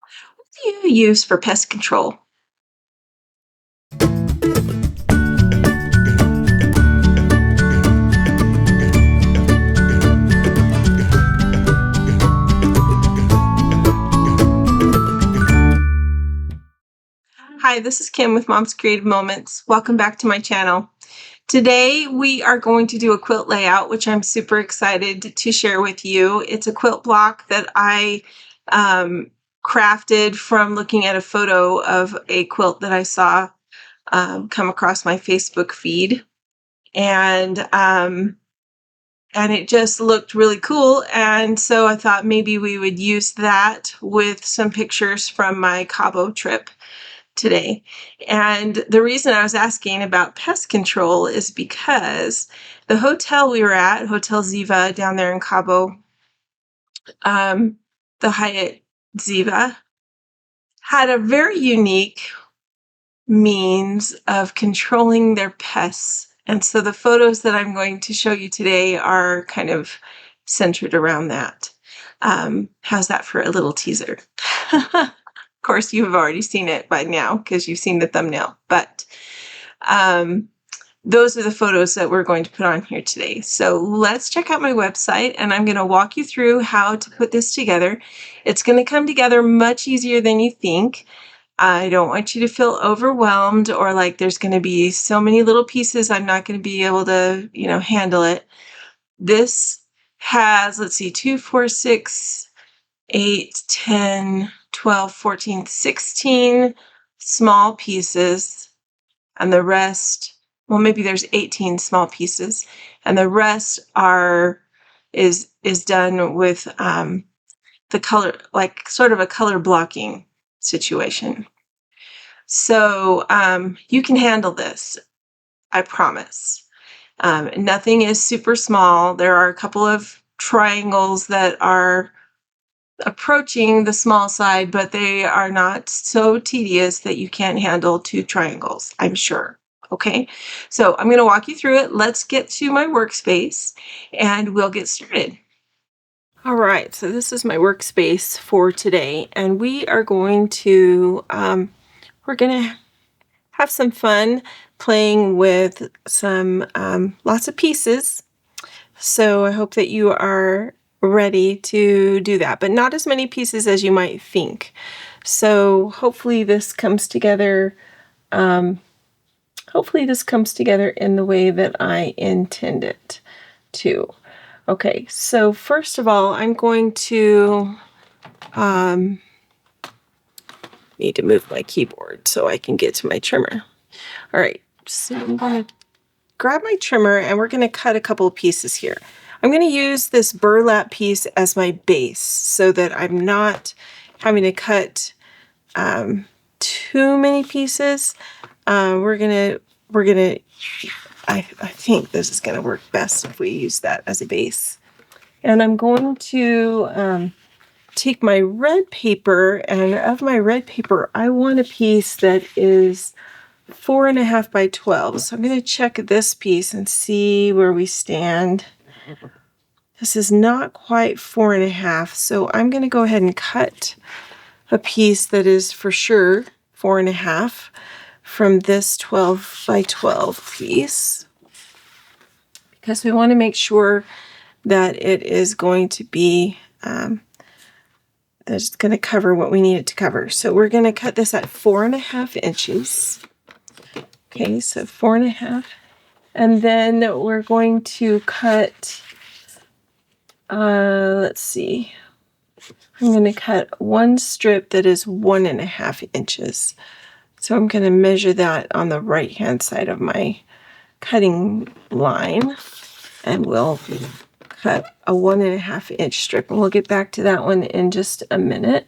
What do you use for pest control? Hi, this is Kim with Mom's Creative Moments. Welcome back to my channel. Today we are going to do a quilt layout, which I'm super excited to share with you. It's a quilt block that I crafted from looking at a photo of a quilt that I saw come across my Facebook feed. And it just looked really cool, and so I thought maybe we would use that with some pictures from my Cabo trip today. And the reason I was asking about pest control is because the hotel we were at, Hotel Ziva down there in Cabo, the Hyatt Ziva, had a very unique means of controlling their pests. And so the photos that I'm going to show you today are kind of centered around that. How's that for a little teaser? Of course, you've already seen it by now because you've seen the thumbnail, but those are the photos that we're going to put on here today. So let's check out my website, and I'm going to walk you through how to put this together. It's going to come together much easier than you think. I don't want you to feel overwhelmed or like there's going to be so many little pieces I'm not going to be able to, handle it. This has, let's see, 2, 4, 6, 8, 10, 12, 14, 16 small pieces, and the rest, well, maybe there's 18 small pieces, and the rest is done with the color, like sort of a color blocking situation. So you can handle this, I promise. Nothing is super small. There are a couple of triangles that are approaching the small side, but they are not so tedious that you can't handle 2 triangles, I'm sure. Okay, so I'm going to walk you through it. Let's get to my workspace and we'll get started. All right, so this is my workspace for today, and we are going to have some fun playing with some lots of pieces. So I hope that you are ready to do that, but not as many pieces as you might think. So hopefully this comes together. Hopefully this comes together in the way that I intend it to. Okay, so first of all, I'm going to need to move my keyboard so I can get to my trimmer. All right, so I'm going to grab my trimmer and we're going to cut a couple of pieces here. I'm going to use this burlap piece as my base so that I'm not having to cut too many pieces. I think this is going to work best if we use that as a base. And I'm going to take my red paper, and of my red paper, I want a piece that is 4.5 by 12. So I'm going to check this piece and see where we stand. This is not quite 4.5, so I'm going to go ahead and cut a piece that is for sure 4.5 from this 12 by 12 piece, because we want to make sure that it is going to be that's going to cover what we need it to cover. So we're going to cut this at 4.5 inches. Okay, so 4.5, and then we're going to cut. Let's see. I'm going to cut one strip that is 1.5 inches. So I'm going to measure that on the right-hand side of my cutting line, and we'll cut a 1.5 inch strip, and we'll get back to that one in just a minute.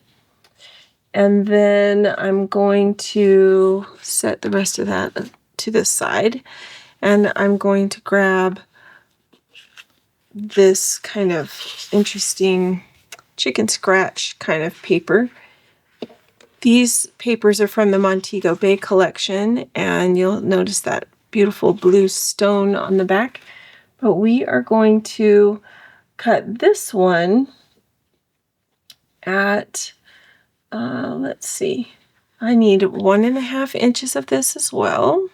And then I'm going to set the rest of that to the side, and I'm going to grab this kind of interesting chicken scratch kind of paper. These papers are from the Montego Bay collection, and you'll notice that beautiful blue stone on the back. But we are going to cut this one at let's see. I need 1.5 inches of this as well.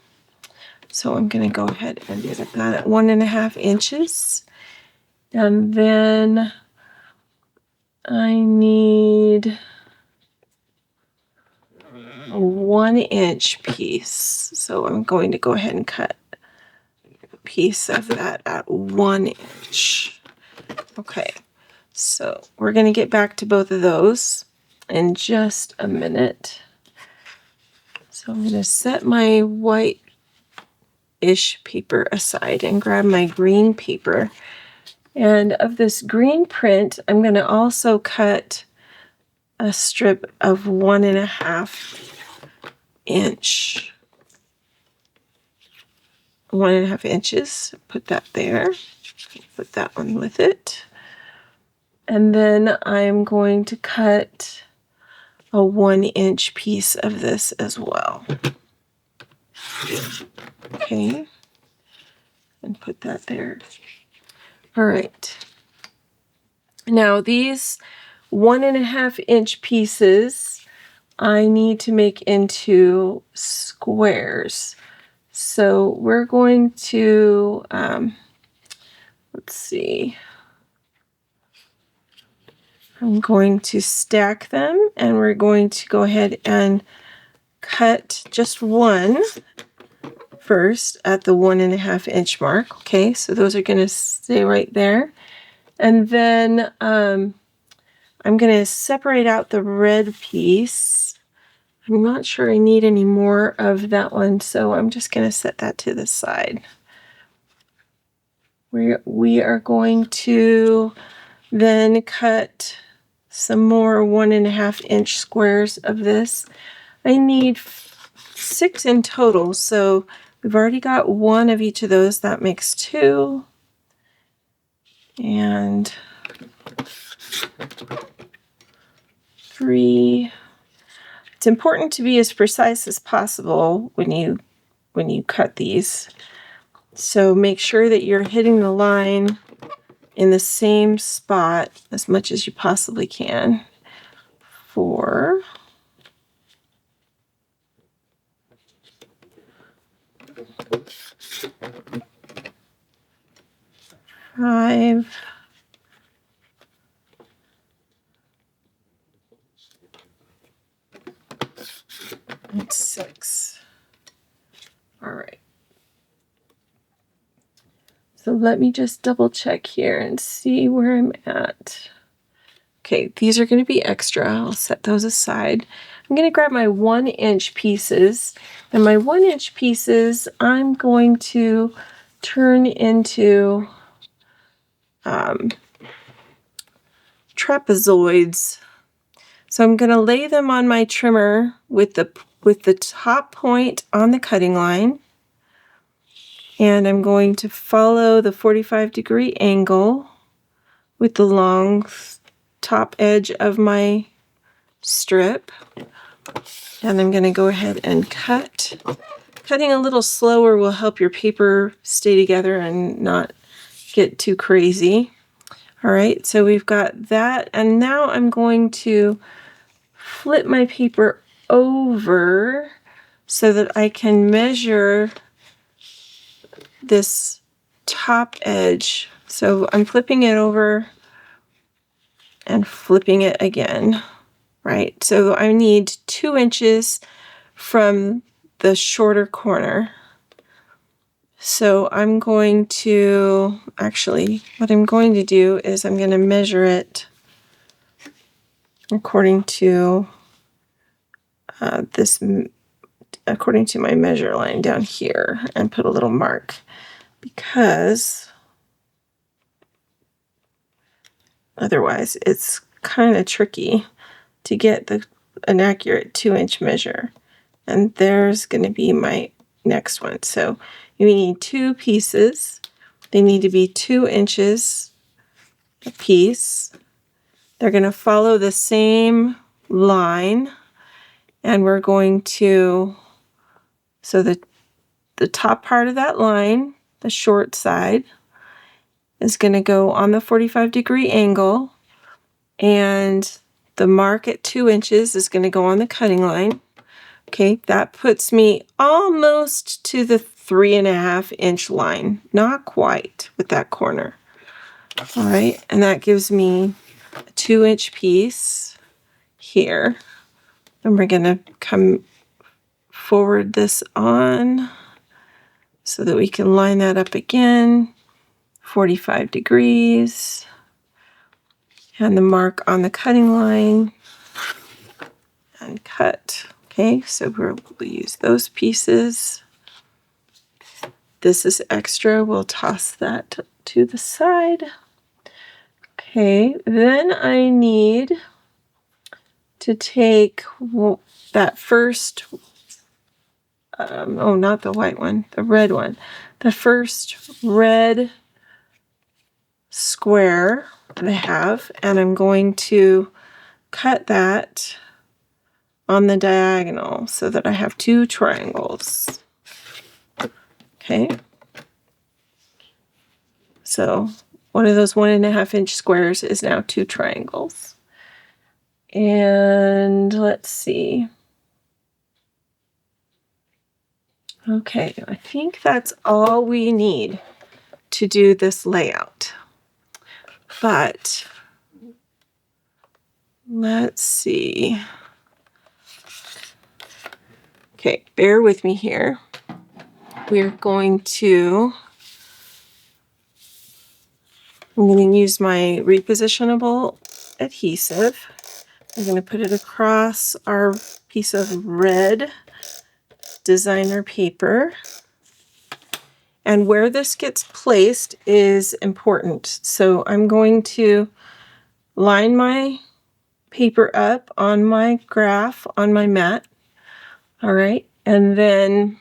So I'm going to go ahead and put that at 1.5 inches. And then I need a 1-inch piece. So I'm going to go ahead and cut a piece of that at 1 inch. Okay, so we're going to get back to both of those in just a minute. So I'm going to set my white-ish paper aside and grab my green paper. And of this green print, I'm going to also cut a strip of 1.5 inch. 1.5 inches. Put that there. Put that one with it. And then I'm going to cut a 1-inch piece of this as well. Okay. And put that there. All right. Now these 1.5 inch pieces I need to make into squares. So we're going to, let's see. I'm going to stack them, and we're going to go ahead and cut just one first at the 1.5 inch mark. Okay, so those are going to stay right there. And then I'm going to separate out the red piece. I'm not sure I need any more of that one, so I'm just going to set that to the side. We are going to then cut some more 1.5 inch squares of this. I need 6 in total, so we've already got one of each of those. That makes 2. And 3. It's important to be as precise as possible when you cut these. So make sure that you're hitting the line in the same spot as much as you possibly can. 4. 5. And 6. All right. So let me just double check here and see where I'm at. Okay, these are going to be extra. I'll set those aside. I'm going to grab my 1-inch pieces, and my 1-inch pieces I'm going to turn into trapezoids. So I'm going to lay them on my trimmer with the top point on the cutting line, and I'm going to follow the 45-degree angle with the long top edge of my strip, and I'm going to go ahead and cut. Cutting a little slower will help your paper stay together and not get too crazy. All right, so we've got that, and now I'm going to flip my paper over so that I can measure this top edge. So I'm flipping it over and flipping it again, right? So I need 2 inches from the shorter corner. So I'm going to, actually, what I'm going to do is I'm going to measure it according to according to my measure line down here, and put a little mark, because otherwise it's kind of tricky to get an accurate 2-inch measure. And there's going to be my next one. So you need 2 pieces. They need to be 2 inches a piece. They're going to follow the same line, and we're going to, so the top part of that line, the short side, is going to go on the 45-degree angle, and The mark at 2 inches is going to go on the cutting line. Okay, that puts me almost to the 3.5 inch line. Not quite with that corner. All right, and that gives me a 2 inch piece here. And we're going to come forward this on so that we can line that up again. 45 degrees. And the mark on the cutting line. And cut. Okay, so we'll use those pieces. This is extra. We'll toss that to the side. Okay, then I need to take that first, oh, not the white one, the red one. The first red square that I have, and I'm going to cut that on the diagonal so that I have 2 triangles. Okay. So one of those 1.5 inch squares is now 2 triangles. And let's see. Okay, I think that's all we need to do this layout. But let's see. Okay, bear with me here. I'm going to use my repositionable adhesive. I'm going to put it across our piece of red designer paper. And where this gets placed is important. So I'm going to line my paper up on my graph, on my mat. All right, and then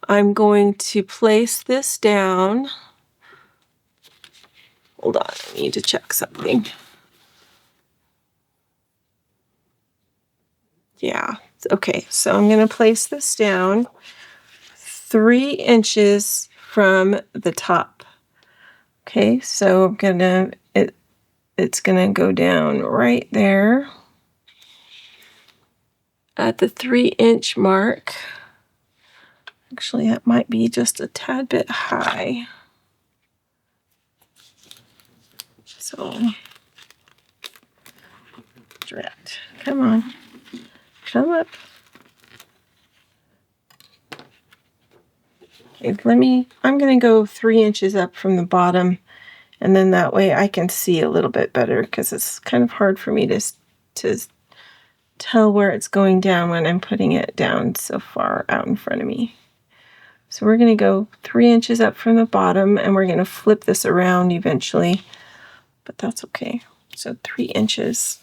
I'm going to place this down. Hold on, I need to check something. Yeah, okay, so I'm going to place this down 3 inches from the top. Okay, so I'm gonna, it's gonna go down right there at the 3 inch mark. Actually, that might be just a tad bit high. So, drat, come on, come up. Okay, I'm gonna go 3 inches up from the bottom, and then that way I can see a little bit better, because it's kind of hard for me to tell where it's going down when I'm putting it down so far out in front of me. So we're going to go 3 inches up from the bottom, and we're going to flip this around eventually, but that's okay. So 3 inches.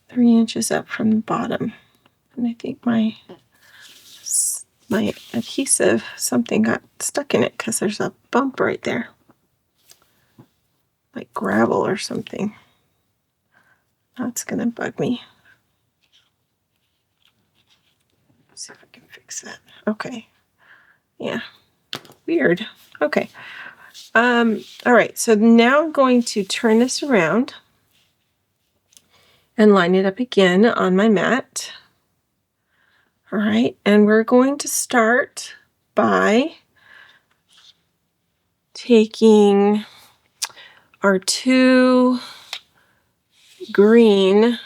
3 inches up from the bottom. And I think my adhesive, something got stuck in it because there's a bump right there. Like gravel or something. That's going to bug me. Let's see if I can fix that. Okay. Yeah. Weird. Okay. All right. So now I'm going to turn this around and line it up again on my mat. All right. And we're going to start by taking our 2 green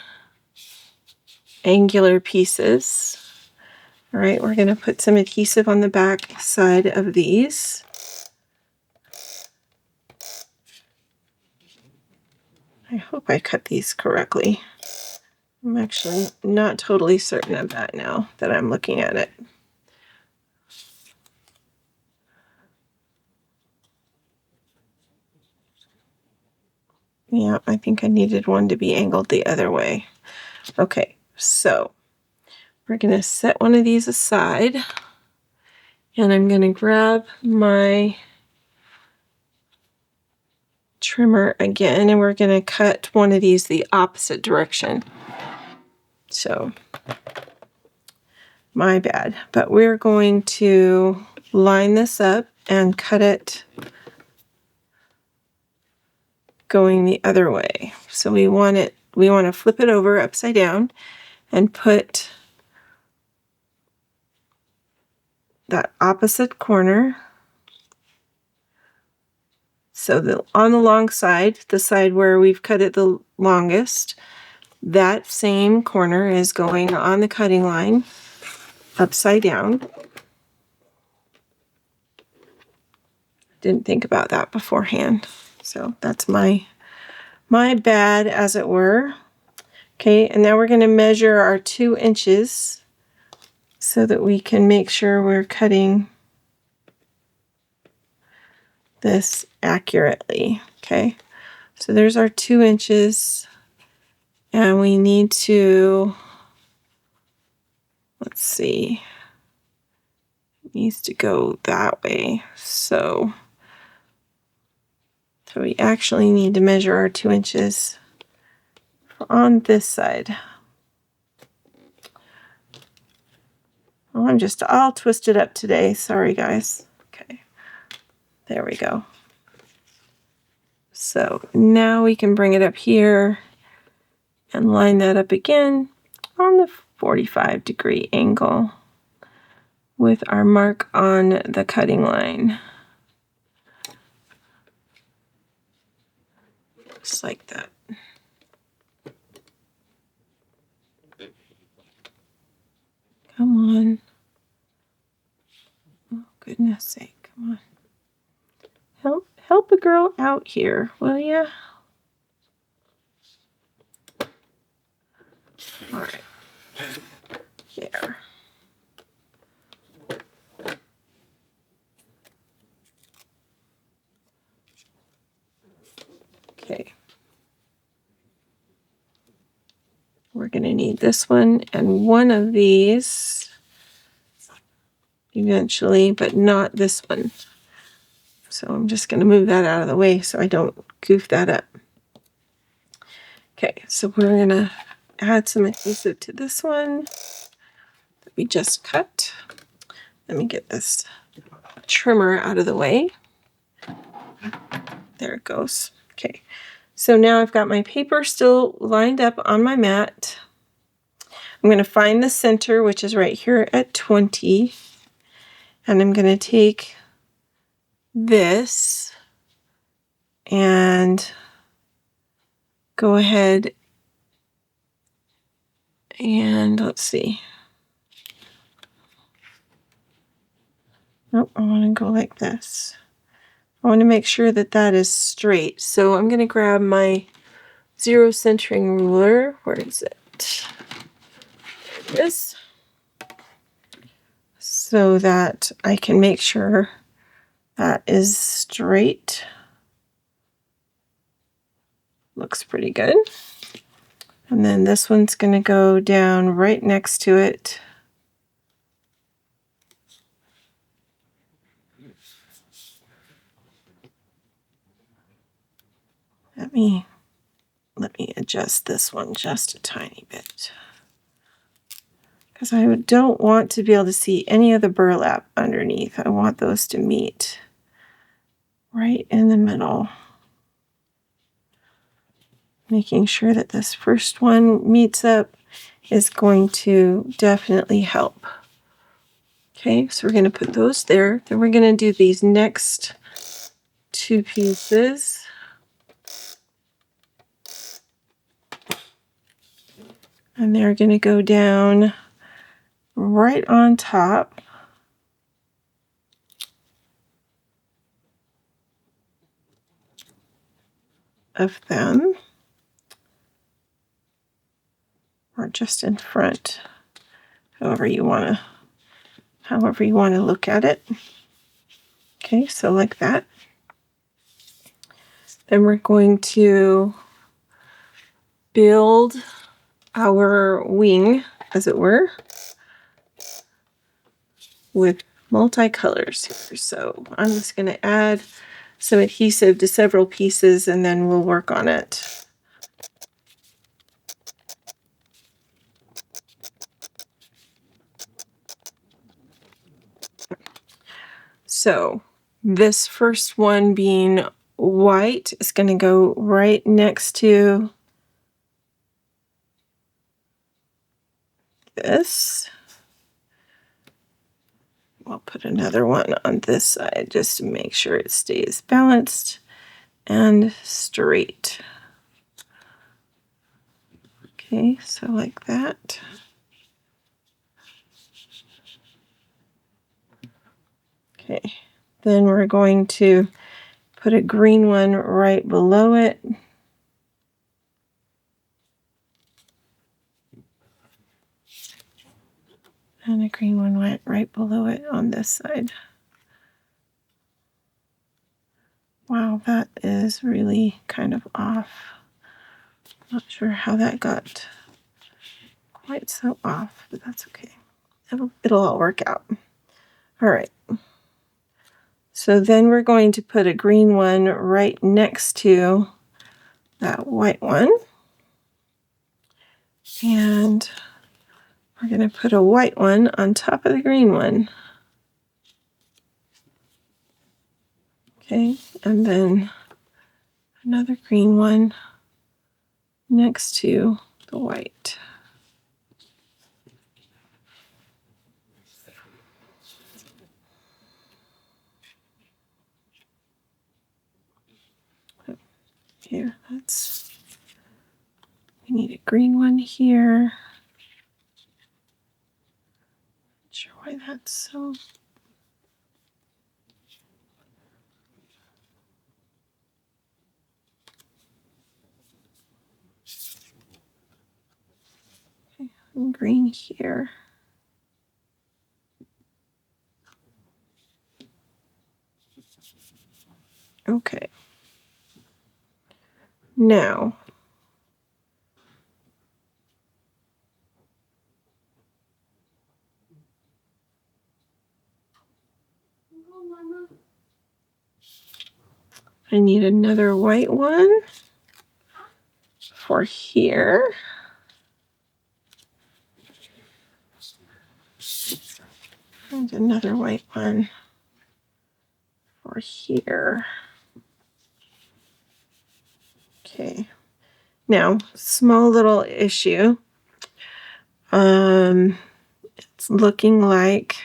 angular pieces. All right, we're going to put some adhesive on the back side of these. I hope I cut these correctly. I'm actually not totally certain of that now that I'm looking at it. Yeah, I think I needed one to be angled the other way. Okay, so we're going to set one of these aside, and I'm going to grab my trimmer again, and we're going to cut one of these the opposite direction. So, my bad. But we're going to line this up and cut it going the other way. So we want to flip it over upside down and put that opposite corner. So on the long side, the side where we've cut it the longest, that same corner is going on the cutting line upside down. Didn't think about that beforehand. So that's my bad, as it were. Okay, and now we're going to measure our 2 inches so that we can make sure we're cutting this accurately. Okay, so there's our 2 inches, and we need to, let's see, it needs to go that way. So we actually need to measure our 2 inches on this side. Well, I'm just all twisted up today. Sorry, guys. Okay, there we go. So now we can bring it up here and line that up again on the 45-degree angle with our mark on the cutting line. Just like that. Come on. Oh, goodness sake, come on. Help a girl out here, will ya? All right. There. Okay. We're going to need this one and one of these eventually, but not this one. So I'm just going to move that out of the way so I don't goof that up. Okay, so we're going to add some adhesive to this one that we just cut. Let me get this trimmer out of the way. There it goes. Okay, so now I've got my paper still lined up on my mat. I'm going to find the center, which is right here at 20. And I'm going to take this and go ahead and let's see. Nope, I want to go like this. I want to make sure that that is straight. So I'm going to grab my zero centering ruler. Where is it? There it is. So that I can make sure that is straight. Looks pretty good. And then this one's going to go down right next to it. Let me adjust this one just a tiny bit, because I don't want to be able to see any of the burlap underneath. I want those to meet right in the middle. Making sure that this first one meets up is going to definitely help. Okay, so we're going to put those there. Then we're going to do these next 2 pieces. And they're going to go down right on top of them, or just in front, however you want to look at it. Okay, so like that. Then we're going to build our wing, as it were, with multicolors here. So I'm just going to add some adhesive to several pieces and then we'll work on it. So this first one being white is going to go right next to this. I'll put another one on this side just to make sure it stays balanced and straight. Okay, so like that. Okay, then we're going to put a green one right below it. And a green one went right below it on this side. Wow, that is really kind of off. Not sure how that got quite so off, but that's okay. It'll all work out. All right. So then we're going to put a green one right next to that white one. And we're going to put a white one on top of the green one. Okay, and then another green one next to the white. Here, we need a green one here. Not sure why that's so. Okay, and green here. Okay. Now, I need another white one for here. And another white one for here. Okay. Now, small little issue. It's looking like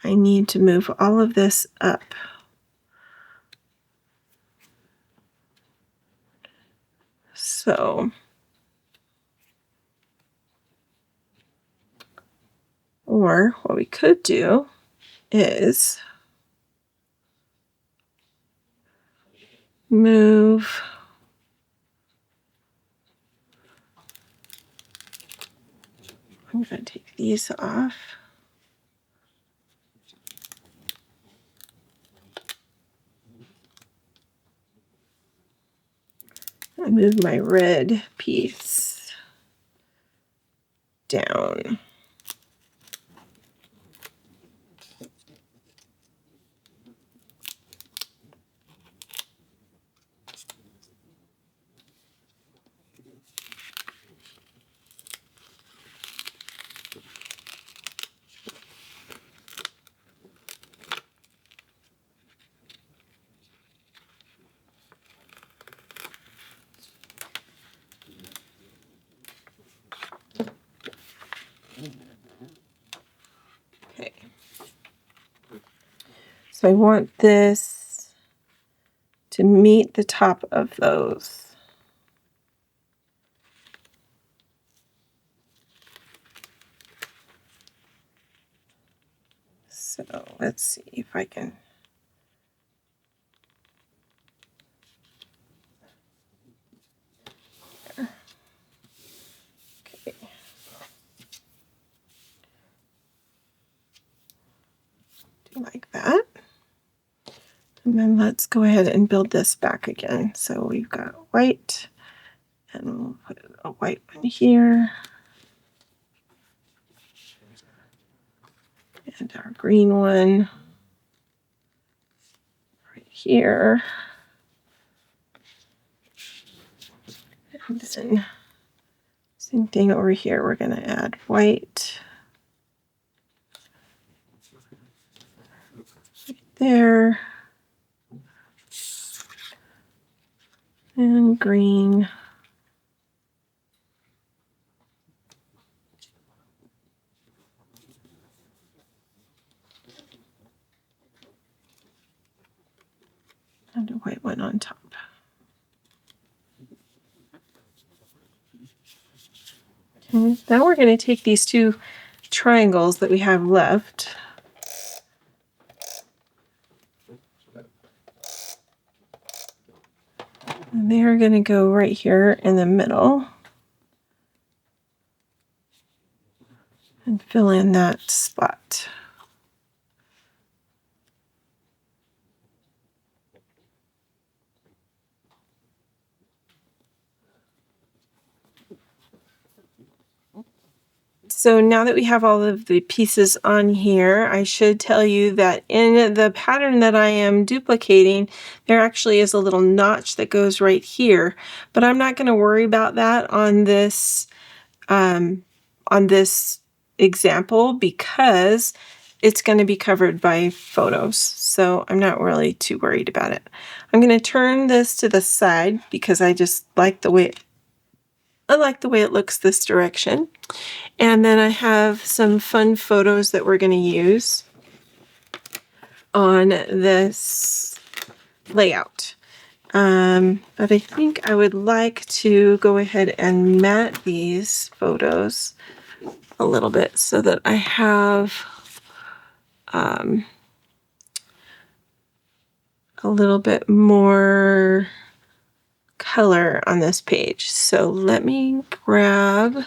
I need to move all of this up. So, or what we could do is move I'm going to take these off. I move my red piece down. Okay. So I want this to meet the top of those. So let's see if I can. Okay. Do like that. And then let's go ahead and build this back again. So we've got white, and we'll put a white one here. And our green one right here. And then same thing over here. We're going to add white right there. And green. And a white one on top. Okay, now we're going to take these two triangles that we have left. And they're going to go right here in the middle. And fill in that spot. So now that we have all of the pieces on here, I should tell you that in the pattern that I am duplicating, there actually is a little notch that goes right here, but I'm not going to worry about that on this example because it's going to be covered by photos. So I'm not really too worried about it. I'm going to turn this to the side because I just like the way it looks this direction. And then I have some fun photos that we're going to use on this layout. But I think I would like to go ahead and mat these photos a little bit so that I have a little bit more color on this page. So let me grab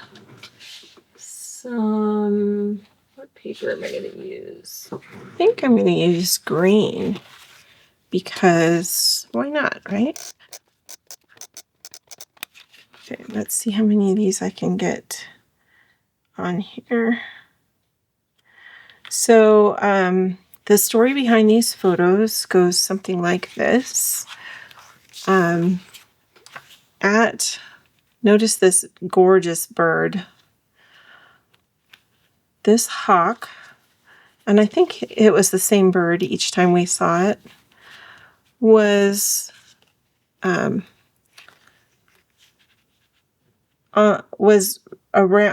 some, what paper am I going to use? I think I'm going to use green because why not, right? Okay, let's see how many of these I can get on here. So the story behind these photos goes something like this. Notice this gorgeous bird. This hawk, and I think it was the same bird each time we saw it, was around,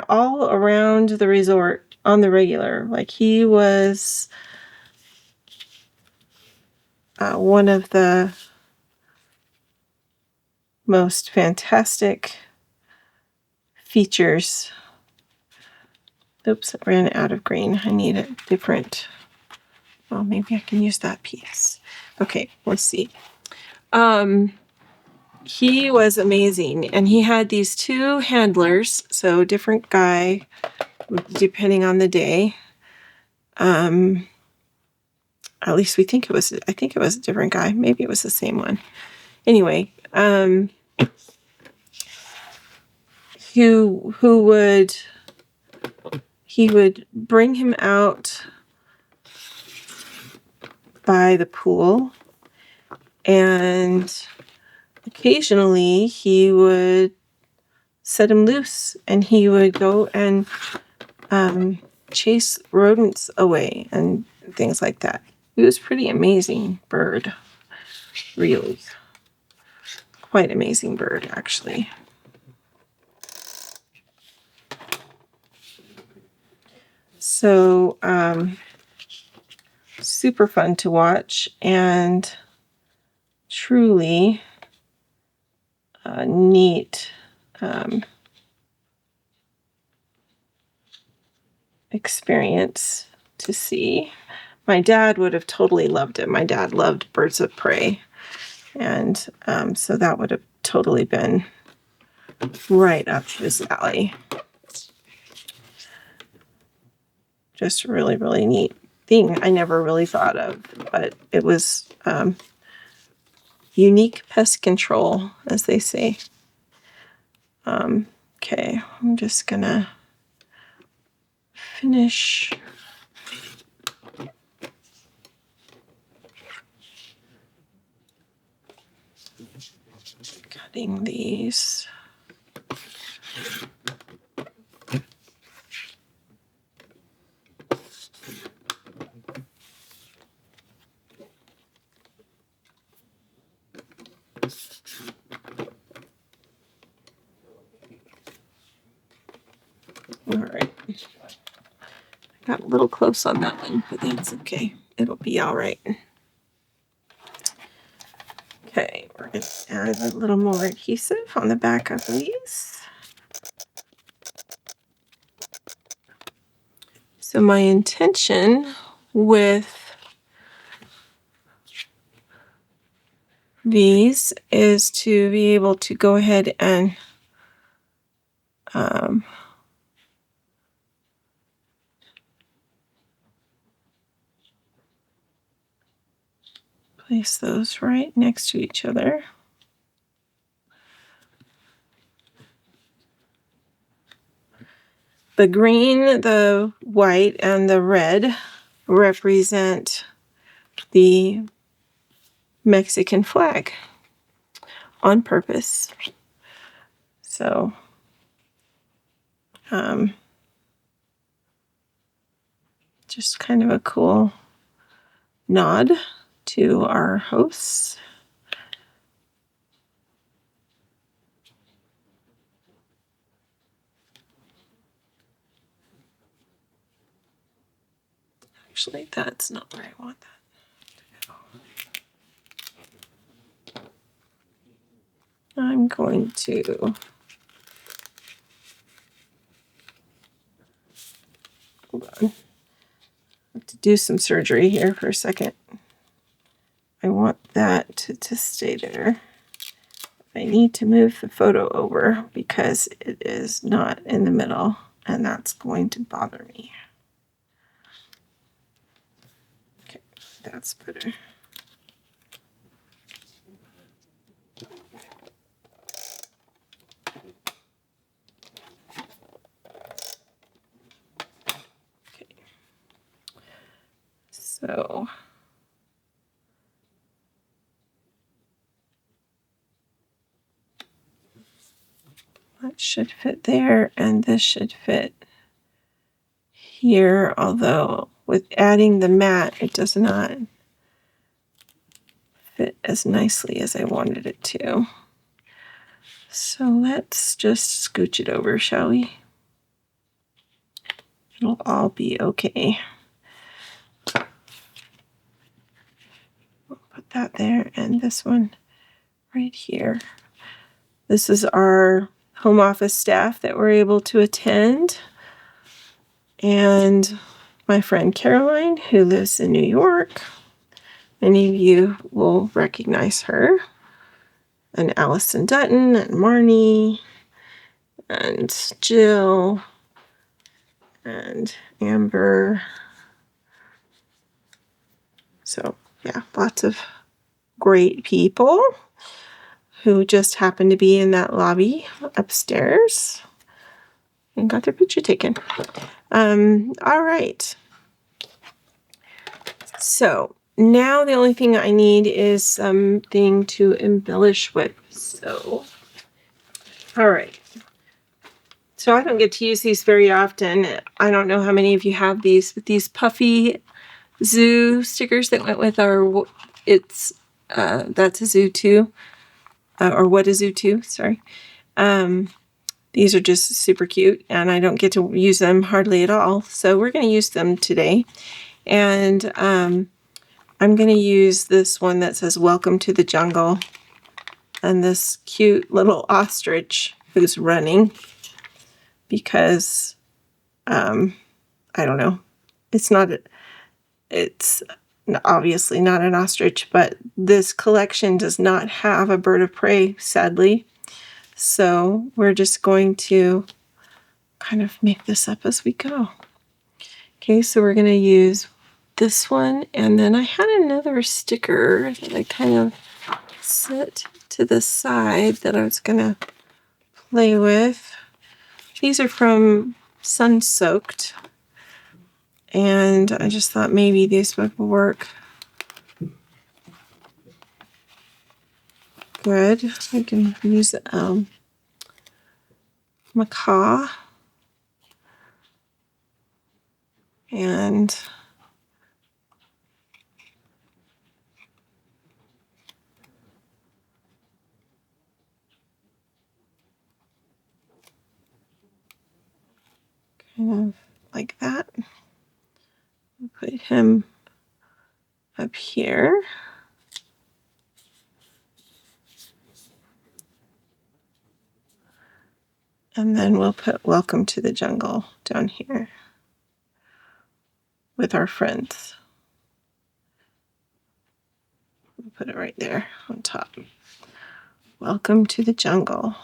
all around the resort on the regular. Like he was one of the most fantastic features. Oops, I ran out of green. I need a different. Well, maybe I can use that piece. Okay, let's see. He was amazing, and he had these two handlers, so different guy depending on the day. At least I think it was a different guy. Maybe it was the same one. Anyway, he would bring him out by the pool, and occasionally he would set him loose and he would go and chase rodents away and things like that. He was pretty amazing bird, really. Quite amazing bird, actually. So, super fun to watch and truly neat experience to see. My dad would have totally loved it. My dad loved birds of prey. And so that would have totally been right up his alley. Just really, really neat thing I never really thought of, but it was unique pest control, as they say. Okay, I'm just gonna finish cutting these. All right. Got a little close on that one, but that's okay. It'll be all right. Okay, we're going to add a little more adhesive on the back of these. So my intention with these is to be able to go ahead and place those right next to each other. The green, the white, and the red represent the Mexican flag on purpose. So, just kind of a cool nod to our hosts. Actually, that's not where I want that to go. I'm going to hold on. I have to do some surgery here for a second. I want that to stay there. I need to move the photo over because it is not in the middle, and that's going to bother me. Okay, that's better. Okay. So that should fit there, and this should fit here, although with adding the mat, it does not fit as nicely as I wanted it to. So let's just scooch it over, shall we? It'll all be okay. We'll put that there, and this one right here. This is our home office staff that were able to attend. And my friend Caroline, who lives in New York. Many of you will recognize her. And Allison Dutton and Marnie and Jill and Amber. So yeah, lots of great people who just happened to be in that lobby upstairs and got their picture taken. All right. So now the only thing I need is something to embellish with. So, all right. So I don't get to use these very often. I don't know how many of you have these, but these puffy zoo stickers that went with our, that's a zoo too, or what a zoo too, sorry. These are just super cute, and I don't get to use them hardly at all. So we're going to use them today. And I'm going to use this one that says, "Welcome to the jungle," and this cute little ostrich who's running because, I don't know, it's obviously not an ostrich, but this collection does not have a bird of prey, sadly. So we're just going to kind of make this up as we go. Okay, so we're going to use this one, and then I had another sticker that I kind of set to the side that I was going to play with. These are from Sunsoaked, and I just thought maybe these would work good. I can use macaw and kind of like that. Put him up here. And then we'll put Welcome to the Jungle down here with our friends. We'll put it right there on top. Welcome to the jungle.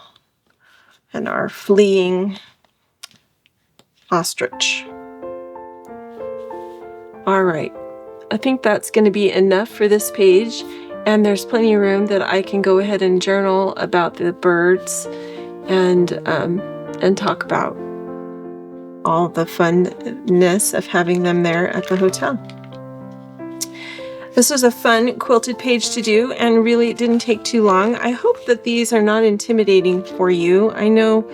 And our fleeing ostrich. All right. I think that's going to be enough for this page. And there's plenty of room that I can go ahead and journal about the birds and talk about all the funness of having them there at the hotel. This was a fun quilted page to do, and really it didn't take too long. I hope that these are not intimidating for you. I know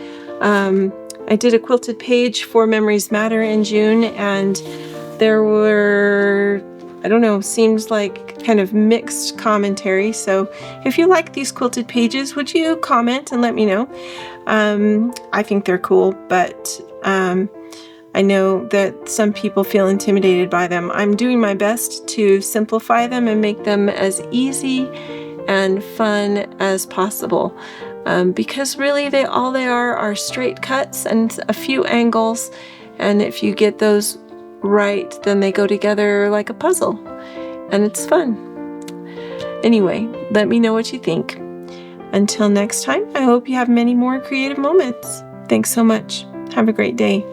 I did a quilted page for Memories Matter in June, and there were, I don't know, seems like kind of mixed commentary. So if you like these quilted pages, would you comment and let me know? I think they're cool, but I know that some people feel intimidated by them. I'm doing my best to simplify them and make them as easy and fun as possible. Because really all they are straight cuts and a few angles. And if you get those right, then they go together like a puzzle. And it's fun. Anyway, let me know what you think. Until next time, I hope you have many more creative moments. Thanks so much. Have a great day.